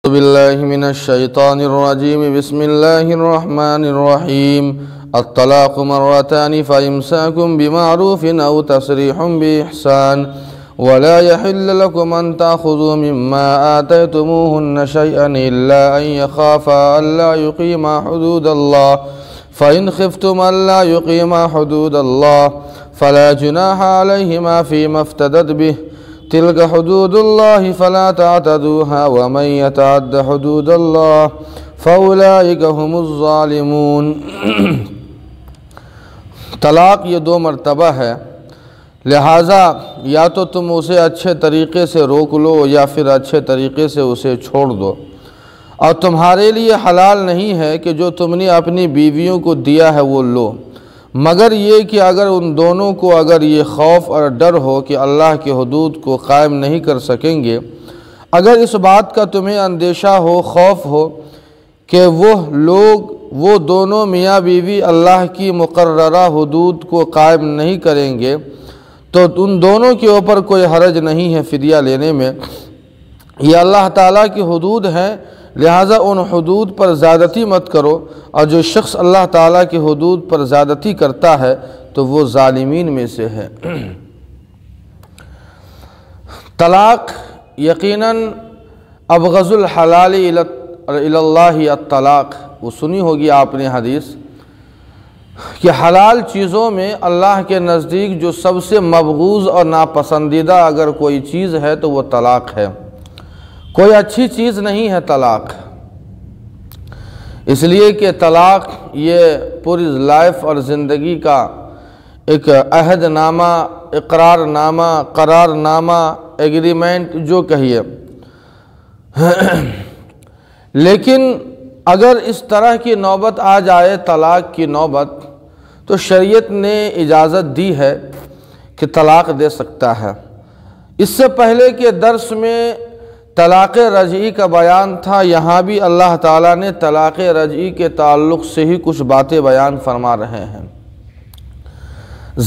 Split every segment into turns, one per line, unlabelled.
باللہ من الشیطان الرجیم بسم اللہ الرحمن الرحیم الطلاق مرتان فإمساك بمعروف أو تسريح بإحسان ولا يحل لكم أن تأخذوا مما آتيتموهن شيئا إلا أن يخافا ألا يقيما حدود الله فإن خفتم ألا يقيما حدود الله فلا جناح عليهما فيما افتدت به تلك حدود الله فلا تعتدوها ومن يتعد حدود الله فأولئك هم الظالمون۔ طلاق یہ 2 مرتبہ ہے، لہٰذا یا تو تم اسے اچھے طریقے سے روک لو یا پھر اچھے طریقے سے اسے چھوڑ دو، اور تمہارے لیے حلال نہیں ہے کہ جو تم نے اپنی بیویوں کو دیا ہے وہ لو، مگر یہ کہ اگر ان دونوں کو اگر یہ خوف اور ڈر ہو کہ اللہ کے حدود کو قائم نہیں کر سکیں گے، اگر اس بات کا تمہیں اندیشہ ہو، خوف ہو کہ وہ دونوں میاں بیوی اللہ کی مقررہ حدود کو قائم نہیں کریں گے، تو ان دونوں کے اوپر کوئی حرج نہیں ہے فدیہ لینے میں۔ یہ اللہ تعالیٰ کی حدود ہیں، لہٰذا ان حدود پر زیادتی مت کرو، اور جو شخص اللہ تعالیٰ کی حدود پر زیادتی کرتا ہے تو وہ ظالمین میں سے ہے۔ طلاق یقیناً ابغض الحلال الی اللہ الطلاق، وہ سنی ہوگی آپ نے حدیث کہ حلال چیزوں میں اللہ کے نزدیک جو سب سے مبغوض اور ناپسندیدہ اگر کوئی چیز ہے تو وہ طلاق ہے، کوئی اچھی چیز نہیں ہے طلاق، اس لیے کہ طلاق یہ پوری لائف اور زندگی کا ایک عہد نامہ، اقرار نامہ، قرار نامہ، ایگریمنٹ جو کہیے، لیکن اگر اس طرح کی نوبت آ جائے طلاق کی نوبت تو شریعت نے اجازت دی ہے کہ طلاق دے سکتا ہے۔ اس سے پہلے کے درس میں طلاق رجعی کا بیان تھا، یہاں بھی اللہ تعالیٰ نے طلاق رجعی کے تعلق سے ہی کچھ باتیں بیان فرما رہے ہیں۔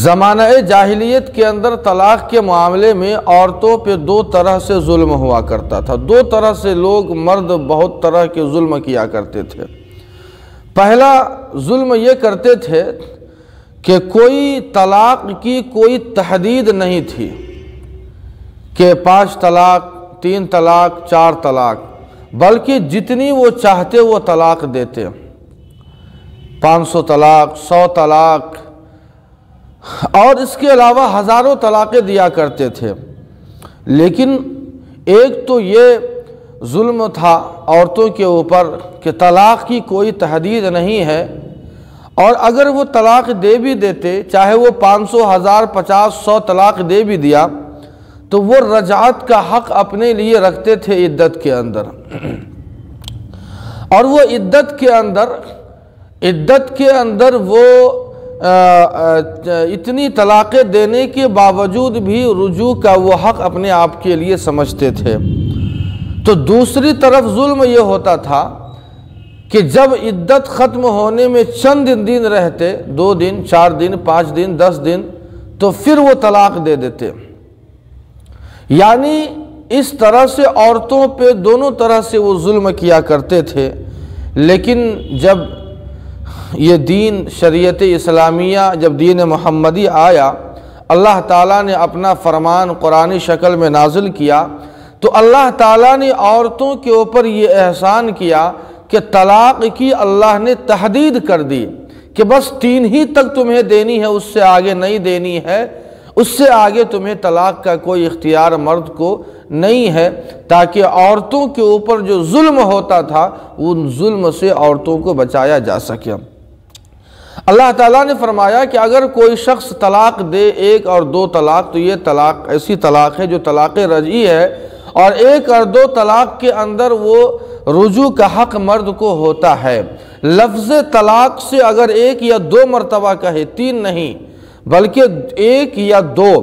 زمانہ جاہلیت کے اندر طلاق کے معاملے میں عورتوں پہ 2 طرح سے ظلم ہوا کرتا تھا، 2 طرح سے لوگ مرد بہت طرح کے ظلم کیا کرتے تھے۔ پہلا ظلم یہ کرتے تھے کہ کوئی طلاق کی کوئی تحدید نہیں تھی کہ 5 طلاق، 3 طلاق، 4 طلاق، بلکہ جتنی وہ چاہتے وہ طلاق دیتے، 500 طلاق، 100 طلاق، اور اس کے علاوہ ہزاروں طلاقیں دیا کرتے تھے۔ لیکن ایک تو یہ ظلم تھا عورتوں کے اوپر کہ طلاق کی کوئی تحدید نہیں ہے، اور اگر وہ طلاق دے بھی دیتے، چاہے وہ 500، 1000، 50، 100 طلاق دے بھی دیا، تو وہ رجعت کا حق اپنے لیے رکھتے تھے عدت کے اندر، اور وہ عدت کے اندر وہ اتنی طلاقیں دینے کے باوجود بھی رجوع کا وہ حق اپنے آپ کے لیے سمجھتے تھے۔ تو دوسری طرف ظلم یہ ہوتا تھا کہ جب عدت ختم ہونے میں چند دن رہتے، 2 دن، 4 دن، 5 دن، 10 دن، تو پھر وہ طلاق دے دیتے۔ یعنی اس طرح سے عورتوں پہ دونوں طرح سے وہ ظلم کیا کرتے تھے۔ لیکن جب یہ دین شریعت اسلامیہ، جب دین محمدی آیا، اللہ تعالیٰ نے اپنا فرمان قرآنی شکل میں نازل کیا، تو اللہ تعالیٰ نے عورتوں کے اوپر یہ احسان کیا کہ طلاق کی اللہ نے تحدید کر دی کہ بس 3 ہی تک تمہیں دینی ہے، اس سے آگے نہیں دینی ہے، اس سے آگے تمہیں طلاق کا کوئی اختیار مرد کو نہیں ہے، تاکہ عورتوں کے اوپر جو ظلم ہوتا تھا ان ظلم سے عورتوں کو بچایا جا سکے۔ اللہ تعالیٰ نے فرمایا کہ اگر کوئی شخص طلاق دے 1 اور 2 طلاق، تو یہ طلاق ایسی طلاق ہے جو طلاق رجعی ہے، اور 1 اور 2 طلاق کے اندر وہ رجوع کا حق مرد کو ہوتا ہے۔ لفظ طلاق سے اگر 1 یا 2 مرتبہ کہے، 3 نہیں بلکہ 1 یا 2،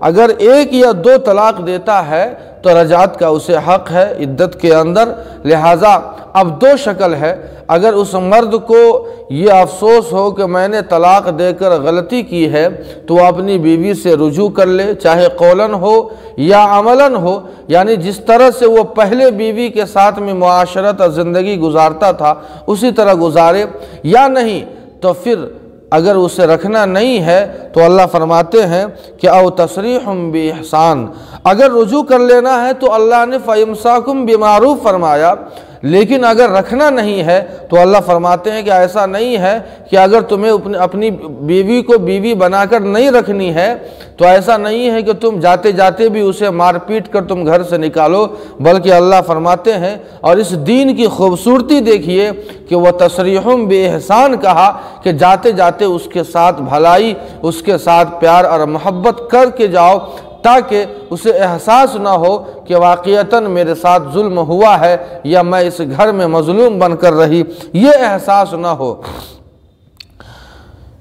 اگر 1 یا 2 طلاق دیتا ہے تو رجعت کا اسے حق ہے عدت کے اندر۔ لہٰذا اب 2 شکل ہے، اگر اس مرد کو یہ افسوس ہو کہ میں نے طلاق دے کر غلطی کی ہے تو وہ اپنی بیوی سے رجوع کر لے، چاہے قولاً ہو یا عملاً ہو، یعنی جس طرح سے وہ پہلے بیوی کے ساتھ میں معاشرت اور زندگی گزارتا تھا اسی طرح گزارے، یا نہیں تو پھر اگر اسے رکھنا نہیں ہے تو اللہ فرماتے ہیں کہ او تسریح بِإِحْسَان، اگر رجوع کر لینا ہے تو اللہ نے فَإِمْسَاكُمْ بِمَعْرُوف فرمایا، لیکن اگر رکھنا نہیں ہے تو اللہ فرماتے ہیں کہ ایسا نہیں ہے کہ اگر تمہیں اپنی بیوی کو بیوی بنا کر نہیں رکھنی ہے تو ایسا نہیں ہے کہ تم جاتے جاتے بھی اسے مار پیٹ کر تم گھر سے نکالو، بلکہ اللہ فرماتے ہیں، اور اس دین کی خوبصورتی دیکھیے کہ وہ تسریح بِإِحْسَان کہا کہ جاتے جاتے اس کے ساتھ بھلائی، اس کے ساتھ پیار اور محبت کر کے جاؤ، تاکہ اسے احساس نہ ہو کہ واقعتاً میرے ساتھ ظلم ہوا ہے یا میں اس گھر میں مظلوم بن کر رہی، یہ احساس نہ ہو۔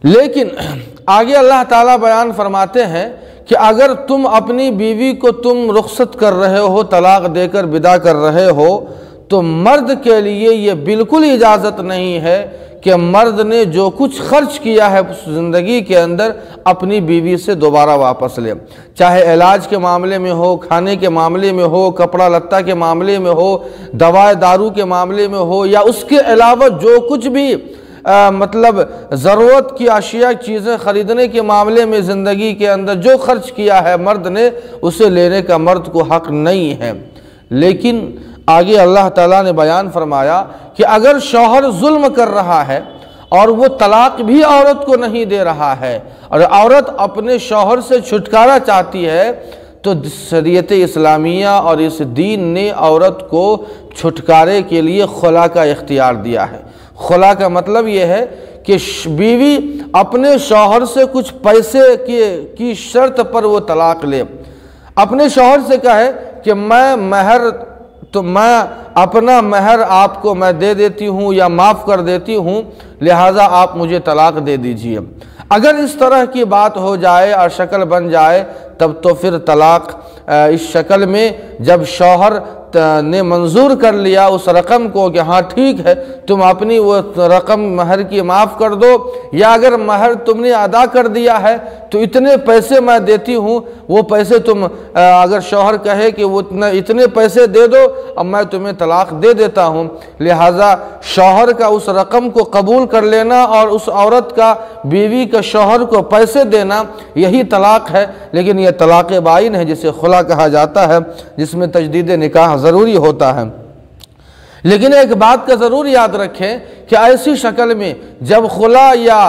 لیکن آگے اللہ تعالیٰ بیان فرماتے ہیں کہ اگر تم اپنی بیوی کو تم رخصت کر رہے ہو، طلاق دے کر ودا کر رہے ہو، تو مرد کے لیے یہ بالکل اجازت نہیں ہے کہ مرد نے جو کچھ خرچ کیا ہے زندگی کے اندر اپنی بیوی سے دوبارہ واپس لے، چاہے علاج کے معاملے میں ہو، کھانے کے معاملے میں ہو، کپڑا لتا کے معاملے میں ہو، دوا دارو کے معاملے میں ہو، یا اس کے علاوہ جو کچھ بھی مطلب ضرورت کی اشیاء چیزیں خریدنے کے معاملے میں زندگی کے اندر جو خرچ کیا ہے مرد نے، اسے لینے کا مرد کو حق نہیں ہے۔ لیکن آگے اللہ تعالیٰ نے بیان فرمایا کہ اگر شوہر ظلم کر رہا ہے اور وہ طلاق بھی عورت کو نہیں دے رہا ہے اور عورت اپنے شوہر سے چھٹکارا چاہتی ہے تو شریعت اسلامیہ اور اس دین نے عورت کو چھٹکارے کے لیے خلا کا اختیار دیا ہے۔ خلا کا مطلب یہ ہے کہ بیوی اپنے شوہر سے کچھ پیسے کی شرط پر وہ طلاق لے، اپنے شوہر سے کہے کہ میں اپنا مہر آپ کو میں دے دیتی ہوں یا معاف کر دیتی ہوں، لہٰذا آپ مجھے طلاق دے دیجئے۔ اگر اس طرح کی بات ہو جائے اور شکل بن جائے تب تو پھر طلاق اس شکل میں جب شوہر نے منظور کر لیا اس رقم کو کہ ہاں ٹھیک ہے تم اپنی وہ رقم مہر کی معاف کر دو، یا اگر مہر تم نے ادا کر دیا ہے تو اتنے پیسے میں دیتی ہوں، وہ پیسے تم اگر شوہر کہے کہ وہ اتنے پیسے دے دو اب میں تمہیں طلاق دے دیتا ہوں، لہٰذا شوہر کا اس رقم کو قبول کر لینا اور اس عورت کا بیوی کا شوہر کو پیسے دینا یہی طلاق ہے۔ لیکن یہ طلاق بائن ہے جسے خلا کہا جاتا ہے، جس میں تجدید نکاح ضروری ہوتا ہے۔ لیکن ایک بات کا ضرور یاد رکھیں کہ ایسی شکل میں جب خلا یا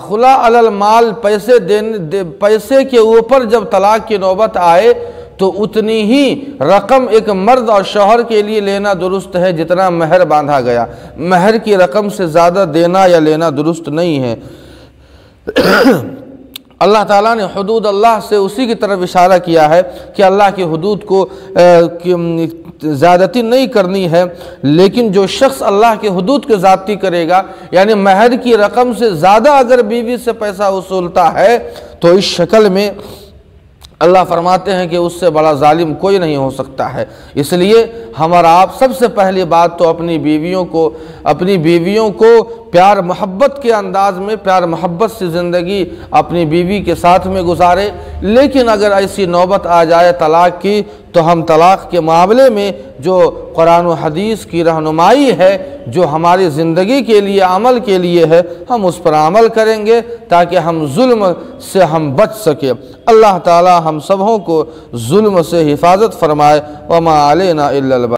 خلا علی المال پیسے کے اوپر جب طلاق کی نوبت آئے تو اتنی ہی رقم ایک مرد اور شوہر کے لیے لینا درست ہے جتنا مہر باندھا گیا، مہر کی رقم سے زیادہ دینا یا لینا درست نہیں ہے۔ اللہ تعالیٰ نے حدود اللہ سے اسی کی طرف اشارہ کیا ہے کہ اللہ کی حدود کو زیادتی نہیں کرنی ہے، لیکن جو شخص اللہ کے حدود کے زیادتی کرے گا یعنی مہر کی رقم سے زیادہ اگر بیوی سے پیسہ وصولتا ہے تو اس شکل میں اللہ فرماتے ہیں کہ اس سے بڑا ظالم کوئی نہیں ہو سکتا ہے۔ اس لیے ہم اور آپ سب سے پہلی بات تو اپنی بیویوں کو پیار محبت کے انداز میں پیار محبت سے زندگی اپنی بیوی کے ساتھ میں گزارے، لیکن اگر ایسی نوبت آ جائے طلاق کی تو ہم طلاق کے معاملے میں جو قرآن و حدیث کی رہنمائی ہے جو ہماری زندگی کے لیے عمل کے لیے ہے ہم اس پر عمل کریں گے تاکہ ہم ظلم سے ہم بچ سکیں۔ اللہ تعالی ہم سبوں کو ظلم سے حفاظت فرمائے۔ وما علینا الا البلاغ۔